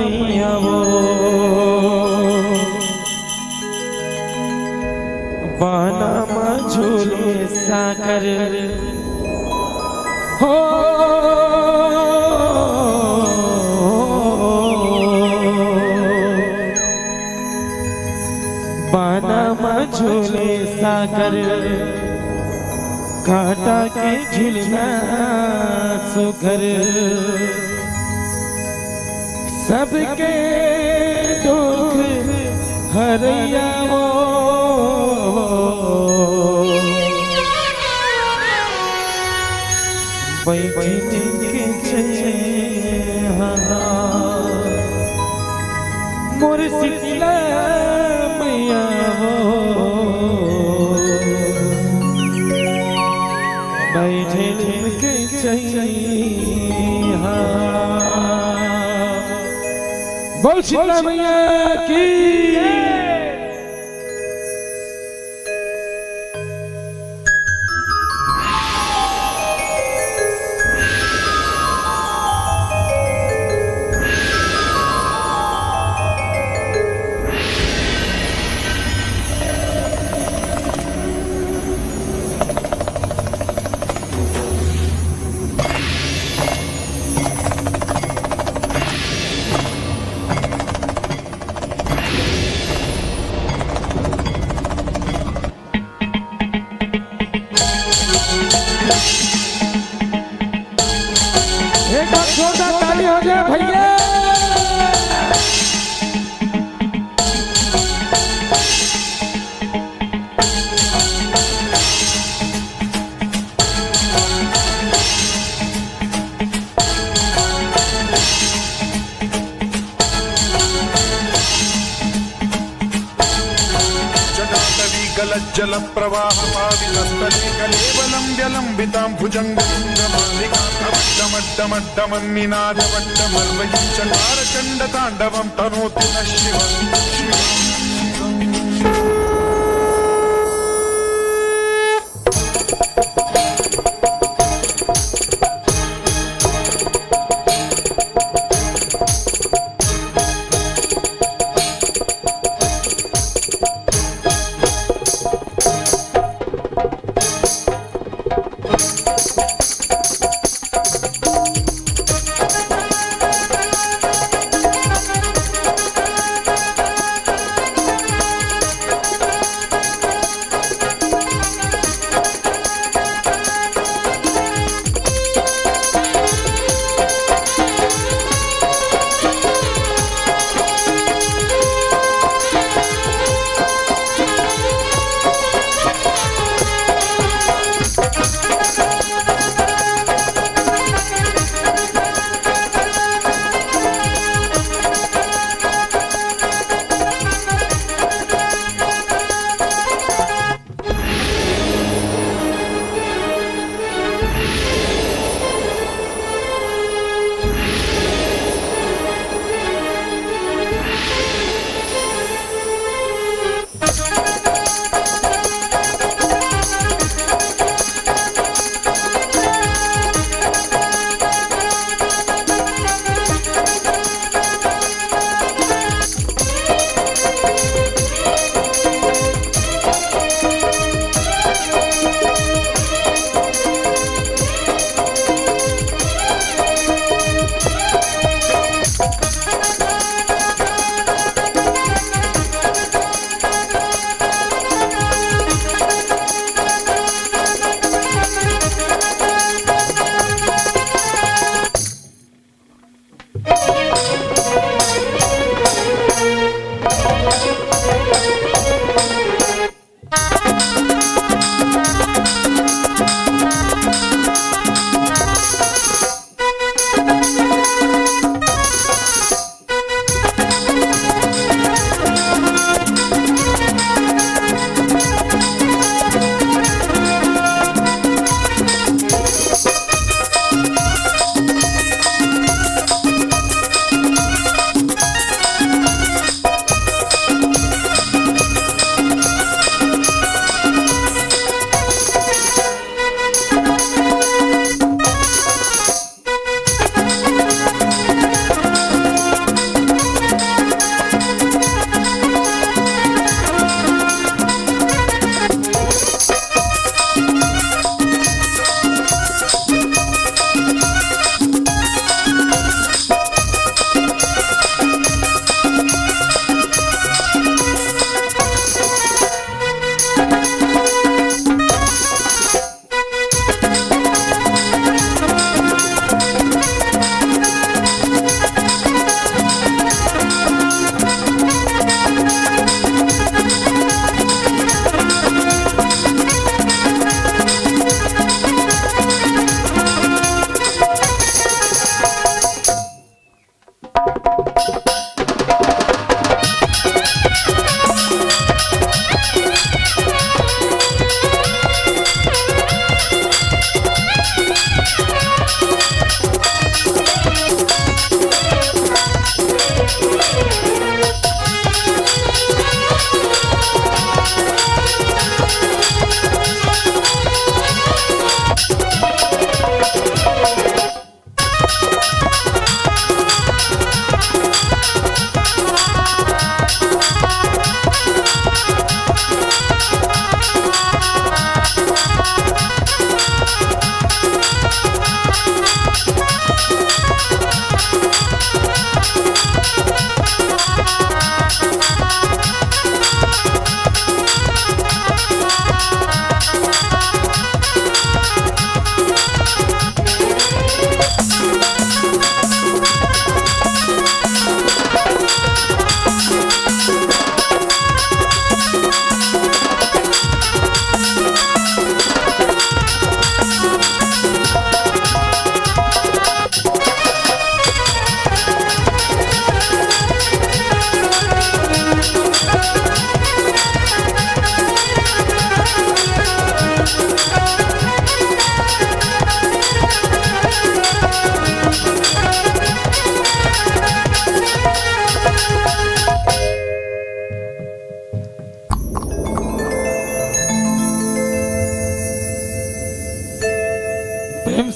मैया वो बाना झूले साकर हो बाना झूले साकर काटा के झूलना सुघर सबके दुख हरैया वो बैठी के मोर शीतला मैया हो बैठे के बोल शीतला मैया की। एक बार जोरदार ताली हो जाए भैया। जल प्रवाह पावितस्थले कलेवलं व्यलंबितां भुजङ्गमड्डमड्डमड्डमन्निनादवड्डमर्वयं चकारचण्डताण्डवं तनोति नः शिवं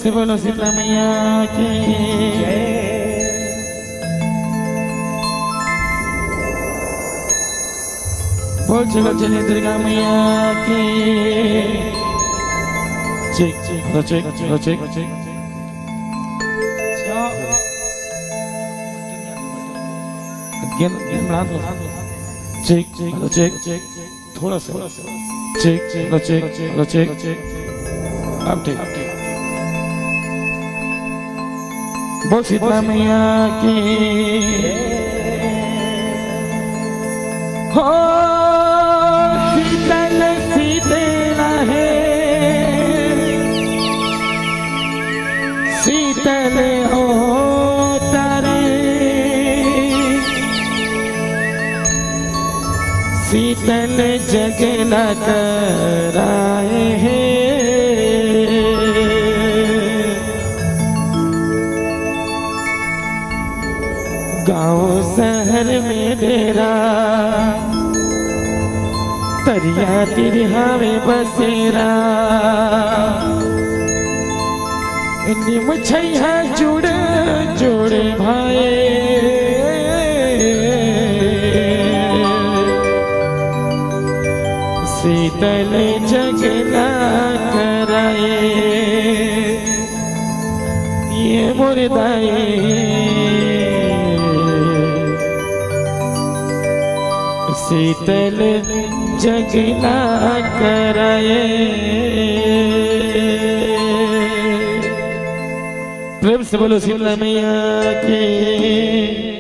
से बोलो सीता मैया की बोल चलो चले दुर्गा मैया की check check check check check check check check check थोड़ा सा check check check check check अब ठीक बोल सीता मैया की हो शीतल शीतल है शीतल हो तारे शीतल जगना कराए हैं गाँव शहर में डेरा तरिया तिरहा में बसेरा निम छैया जुड़ जोड़े भाई शीतल जगना कराए ये मुर्दाए शीतल जगना कराए प्रेम से बोलो शीतला मैया की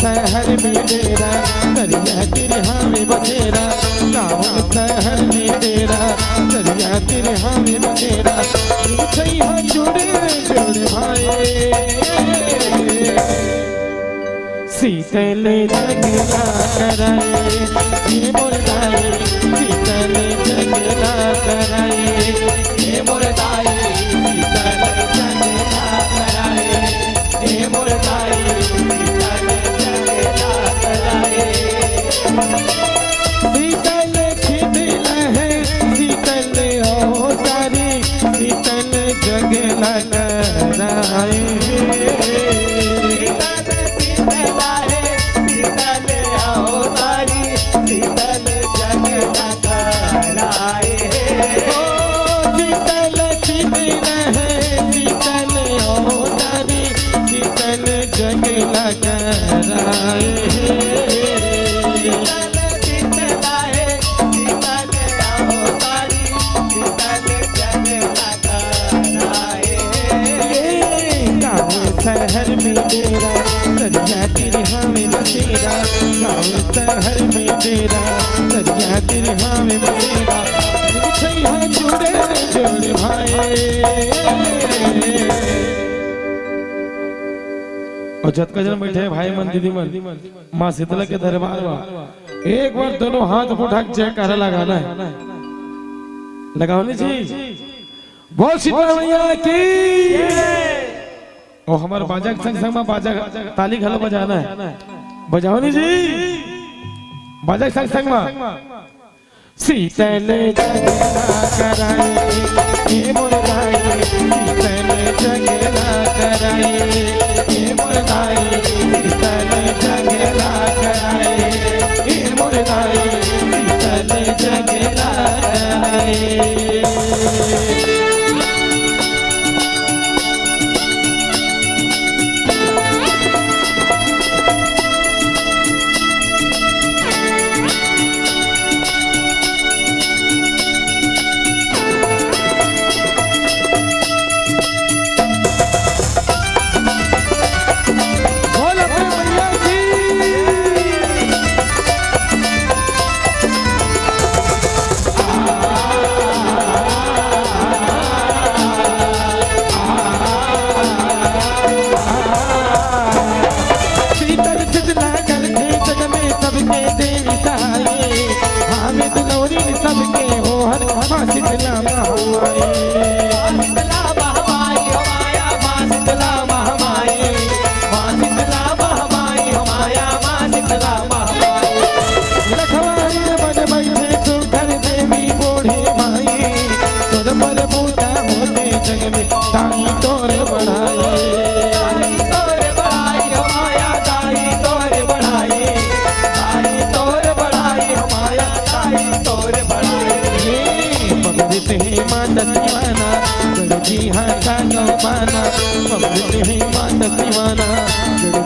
शहर में डेरा दरिया तिरहा में बसेरा गाँव शहर में डेरा दरिया तिरहा में बसेरा छैया जुड़े जोड़े भाई शीतल जगना कराए ये मुर्दाए शीतल जगना कराए ये मुर्दाए शीतल जगना कराए ये मुर्दाए शीतल शीतल है शीतल हो तारी शीतल जगना कराए जगना कराए शहर में डेरा दरिया तिरहा में बसेरा गाँव शहर में डेरा दरिया तिरहा में बसेरा छैया जुड़े जोड़े भाई और जत का जन्म बैठे भाई मन दीदी मन माँ शीतला के दरबार में एक बार दोनों हाथ उठा के चेक कर लगाना है लगाओ नहीं जी बोल शीतला मैया की और हमारे बाजा के संग में बाजा ताली घलो बजाना है बजाओ नहीं जी बाजा के संग में शीतल जगना कराए हे मुरदाई, शीतल जगना कराए हे मुरदाई, शीतल जगना कराए हे मुरदाई, शीतल जगना कराए।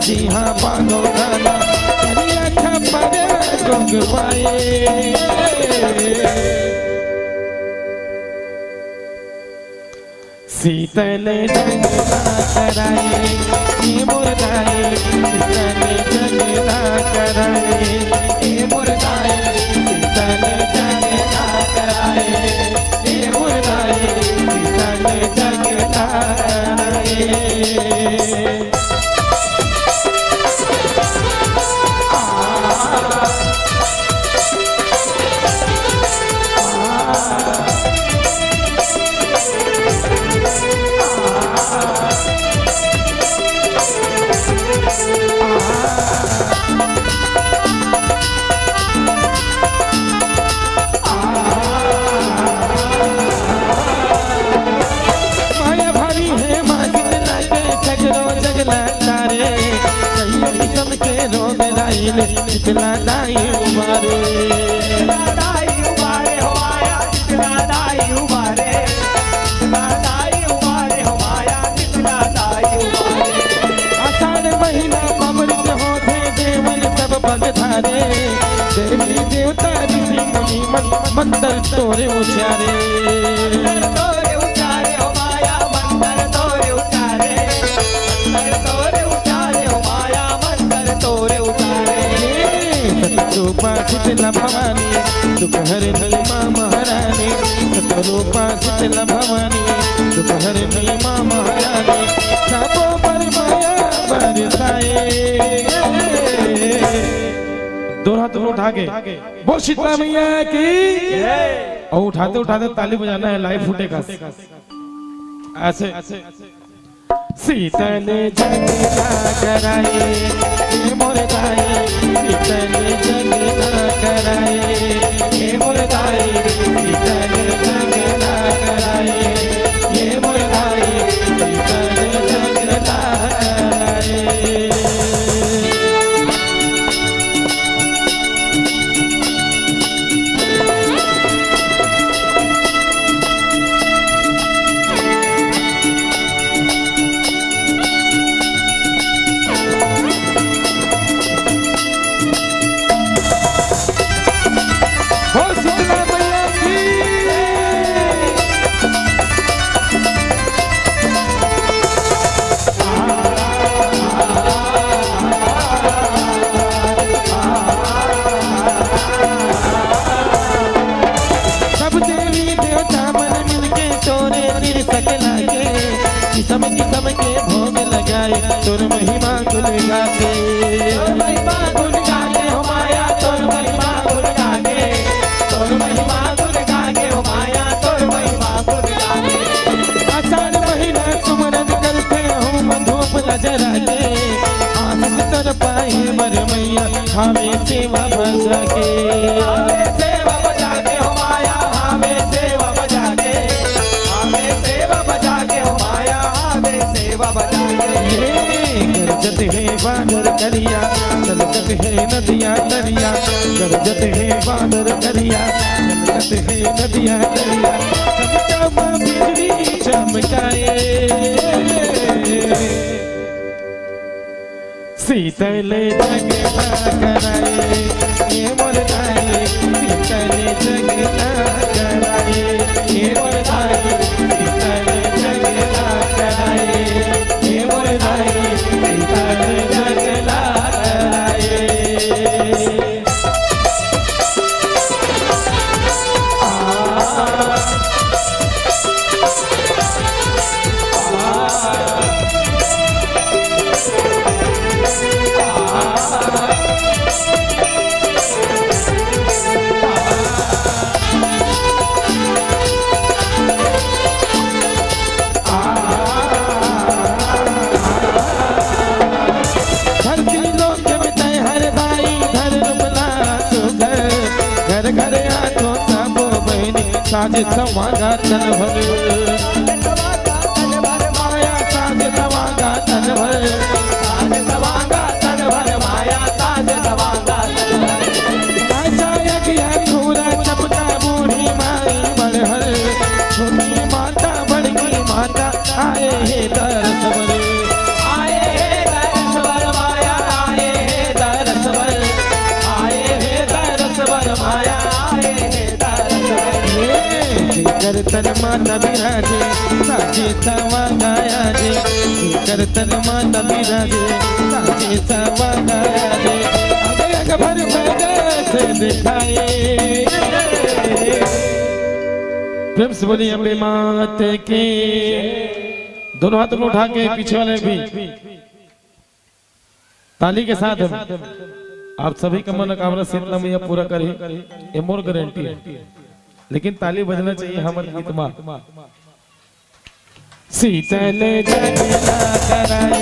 जी हाँ पागो गाना करिया खबर गुंगवाए। शीतल जगना कराए हे मुरदाई, शीतल जगना कराए हे मुरदाई, शीतल जगना कराए हे मुरदाई, शीतल जगना कराए। चितला दाई उबारे, दाई उबारे हो आया, चितला दाई उबारे, चितला दाई उबारे हो आया, चितला दाई उबारे। आषाढ़ महीना अमृत होते देवन सब पग धारे, देवी देवता ऋषि मुनि मंत्र तोरे उचारे, तोरे उचारे हो माया मंत्र तोरे उचारे, मंत्र तोरे उचारे हो माया मंत्र तोरे उचारे। सतरूपा शीतला भवानी दुख हरनी माँ महारानी, सतरूपा शीतला भवानी दुख हरनी माँ महारानी, सबों पर माया बरसाए। दोनों हाथ उठा के बोल शीतला मैया की, और उठाते उठाते ताली बजाना है, लाइव फुटेगा ऐसे। शीतल जगना कराए हे मुरदाई, शीतल जगना कराए हे मुरदाई, शीतल जगना कराए हे मुरदाई, शीतल जगना कराए। किस्म किस्म के भोग लगाए तोर महिमा गुन गाते, तोर महिमा गुन गाते हो माया, तोर महिमा गुन गाते, तोर महिमा गुन गाते हो माया, तोर महिमा गुन गाते। आषाढ़ महीना सुमरन करते हो मधुप नजरा के, आनंद तर पाए बर मैया हमें सेवा बजा के, हमें सेवा बजा के हो बादल करिया, चलकत है नदियाँ दरिया, गरजत है बादल करिया, चलकत है नदियाँ दरिया, चमचमा बिजली चमकाए, शीतल जगना कराए, ये मोर दाई शीतल जगना कराए, ये मोर दाई शीतल जगना कराए, ये मोर दाई शीतल जगना कराए। साज सवागा तन भर, माया साज सवागा तन भर, साज सवागा तन भर, माया साज सवागा तन भर, नाचाया गया पूरा चपटा बूढ़ी माई बड़हर, छोटी माता बड़की माता आए हे दरस बर, आए हे दरस बर माया, आए हे दरस बर, आए हे दरस बर माया, आए हे दरस बर। करतन माता बिराजे साजे सावा गाया जे, करतन माता बिराजे साजे सावा गाया जे, अग भर से दिखाए। प्रेम से बोली अम्बे मात के। दोनों हाथ में उठा के पीछे वाले भी ताली के साथ आप सभी का मनोकामना शीतला मैया पूरा करे, ये मोर गारंटी है, लेकिन ताली बजना चाहिए हमारे गीत में। शीतल जगना कराए,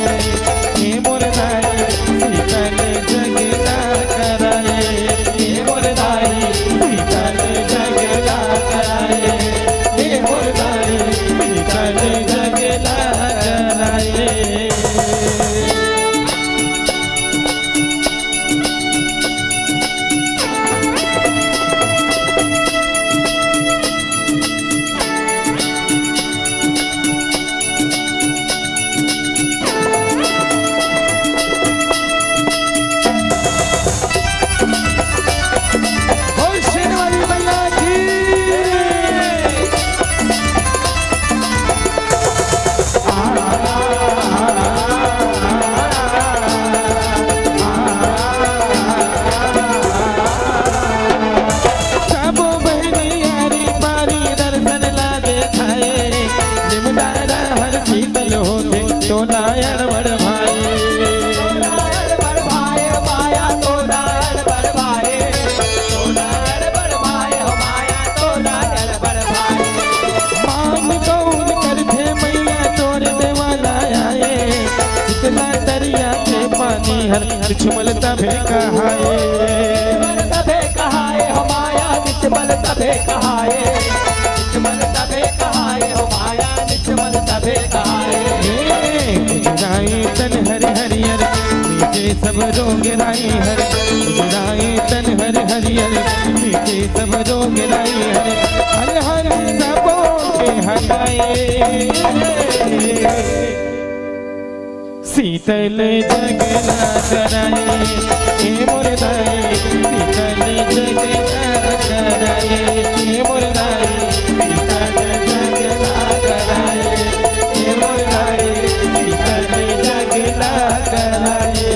हे मोर दाई शीतल जगना कराए, हे मोर दाई शीतल जगना कराए, हे मोर दाई शीतल जगना कराए। हर निचमल तभे कहाए, तभे कहाए हो माया, निचमल तभे कहाए, निचमल तभे कहाए हो माया, निचमल तभे कहाए। गुजराई तन हरि हरियर मीठे सब रोग राई हर, गुजराई तन हरि हरियर मीठे सब रोग राई हर, हर हर सबों के हटाए। शीतल जगना कराए, हे मोर दाई शीतल जगना कराए, हे मोर दाई शीतल जगना कराए, हे मोर दाई शीतल जगना कराए।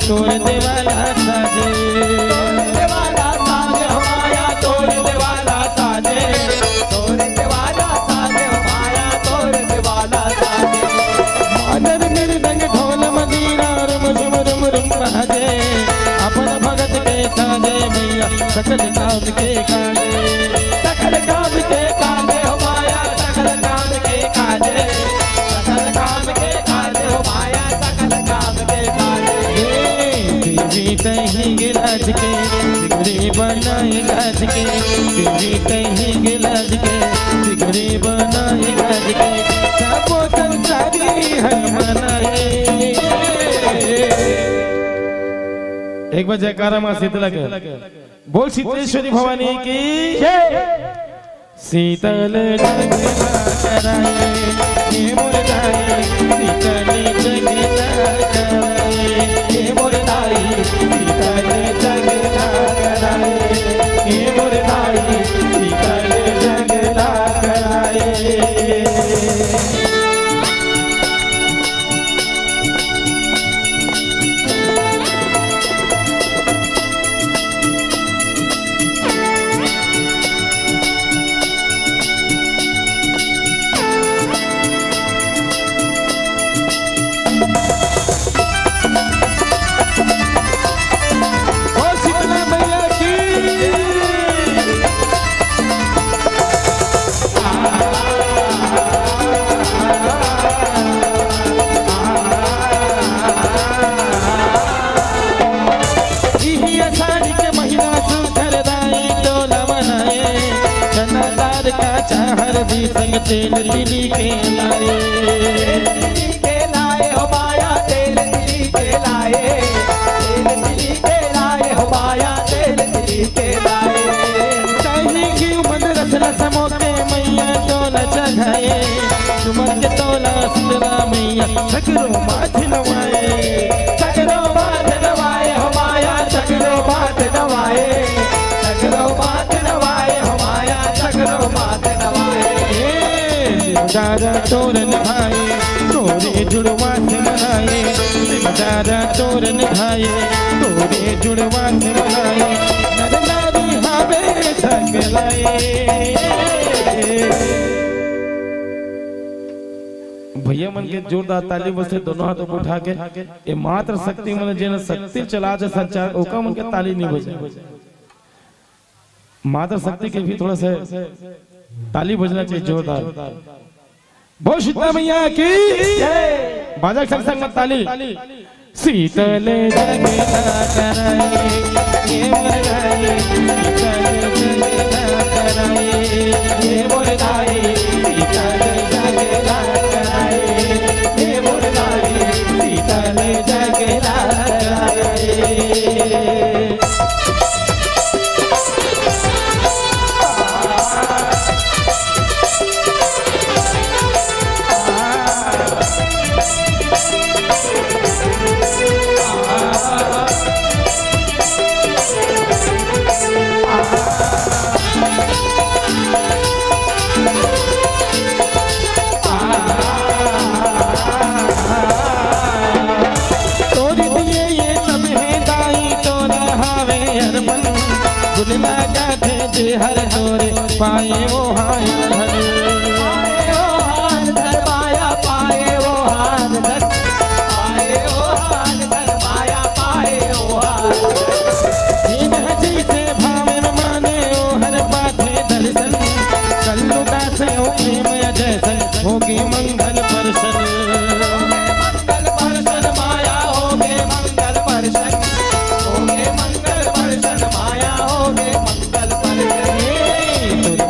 तोर देवाला साजे, तोर देवाला साजे हमाया, तोर देवाला साजे, तोर देवाला साजे हमाया, तोर देवाला सकल काम के काजे, सकल काम के काजे हो माया, सकल काम के काजे, सकल काम के काजे हो माया, सकल काम के काजे। देवी कहीं गिलाज के बिगड़ी बनाए गाज के, देवी कहीं गिलाज के बिगड़ी बनाए गाज के, सबो संसारी हर मनाए। एक बार जयकारा मां शीतला के बोल, शीतलेश्वरी भवानी की शीतल जगला कराए हे मोर दाई, शीतल जगला कराए हे मोर दाई, शीतल जगला कराए हे मोर दाई, शीतल जगला कराए। हरदी संग तेल लिली के लाए, लिली के लाए हो माया, तेल लिली के लाए, तेल लिली के लाए हो माया, तेल लिली के लाए। कहीं की मन रसला समोके मैया तोला चढ़ाए, तुमन के तोला सुनला मैया सकरो माथ नवाए, सकरो माथ नवाए हो माया, सकरो माथ नवाए, सकरो माथ नवाए हो माया, सकरो माथ दादा तोरन भाई तोरे जुड़वा से मनाए, दादा तोरन भाई तोरे जुड़वा से मनाए, नर नारी हावे सकलाए। भैया मन के जोरदार ताली बसे, दोनों हाथों को उठा के ये मात्र शक्ति मन जेन शक्ति चला जे संचार ओका मन के ताली नहीं बजे, मात्र शक्ति के भी थोड़ा सा ताली बजना चाहिए जोरदार। बोल शीतला मैया की बाजा संग संग मत ताली। शीतल जगला कराए हे मोर दाई, शीतल जगला कराए हे मोर दाई, शीतल जगला कराए हे मोर दाई, शीतल जगला कराए। हर तोरे पाए वो हाय धर, पाए वो हाय धर माया, पाए वो हाय धर, पाए वो हाय धर माया, पाए वो हाय जैसे भावे में माने ओ हर बाते दर्शन, कल्लू दासे हो प्रेम जैसन होगे मंगल परसन, मंगल परसन माया होगे मंगल परसन, होगे मंगल परसन माया होगे मंगल परसन।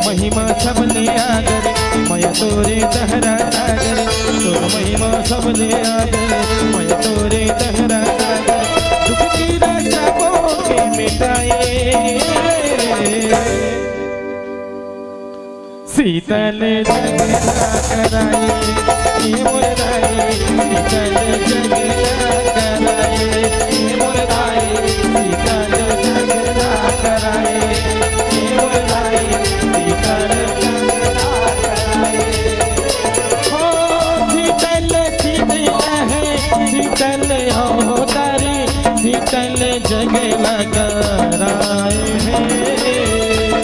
महिमा सबले आदर मैं तोरे दहरा सागर, तोर महिमा सबले आदर मैं तोरे दहरा सागर, दुख की राशा को के मिटाए। शीतल जगला कराए हे मोर दाई, शीतल जगला कराए हे मोर दाई, शीतल जगला कराए हे मोर दाई, शीतल जगला कराए। हो शीतल शीतल है शीतल हो तारी, शीतल जगला कराए है,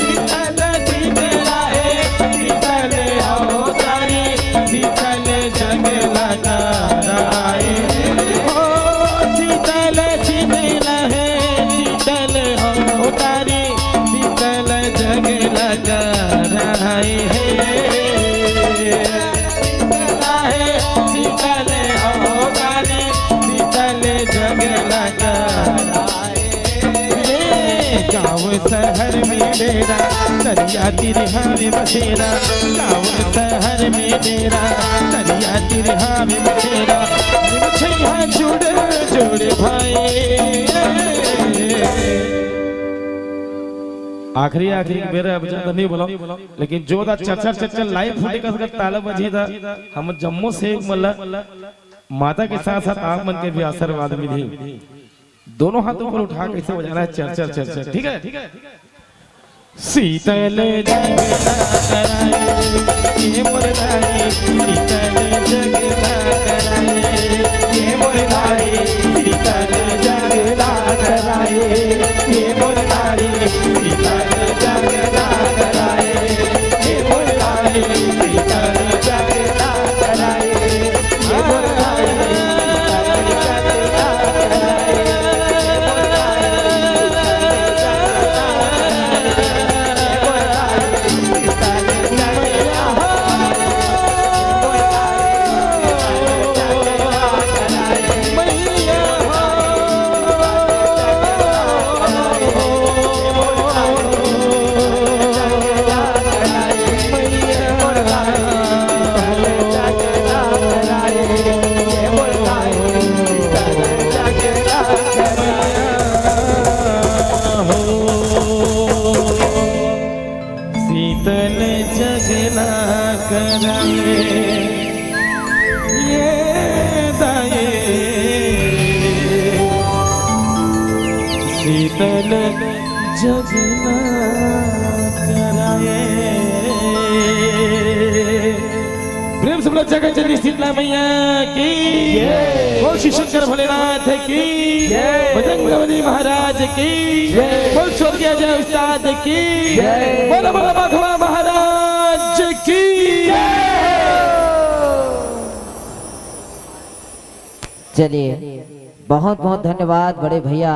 शीतल शीतला है शीतल हो तारी, शीतल जगला कराए हो, शीतल शीतल है शीतल हो तारी, शहर में डेरा दरिया तिरहा में बसेरा गाँव शहर में डेरा दरिया तिरहा में बसेरा छैया जुड़ जुड़ भाई आखिरी आखिरी मेरे अब ज्यादा नहीं बोला लेकिन जो था चर्चा लाइव फुटे का ताला बजी था हम जम्मू से मल्ला माता के साथ साथ आप मन के भी आशीर्वाद मिली दोनों हाथों पर उठा कैसे बजाना है चर्चा ठीक है शीतल जगना कराए ये मुरदाई शीतल जगना कराए ये मुरदाई शीतल जगना कराए ये मुरदाई शीतल जगना कराए ये मुरदाई शीतल जगना कराए ये मुरदाई शीतल जगना कराए ये दाए शीतल जगना कराए प्रेम से बोला जगह जननी शीतला मैया की बोल श्री शंकर भोलेनाथ की बजरंगबली महाराज की बोल स्वर्गीय जय उस्ताद की बोला बोला माधवा महाराज की चलिए बहुत बहुत धन्यवाद बड़े भैया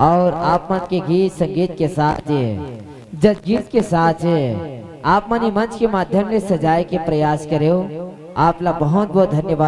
और आप मन के गीत संगीत के साथ जज गीत के साथ आप मन मंच के माध्यम से सजाए के प्रयास करे हो आप ला बहुत बहुत धन्यवाद।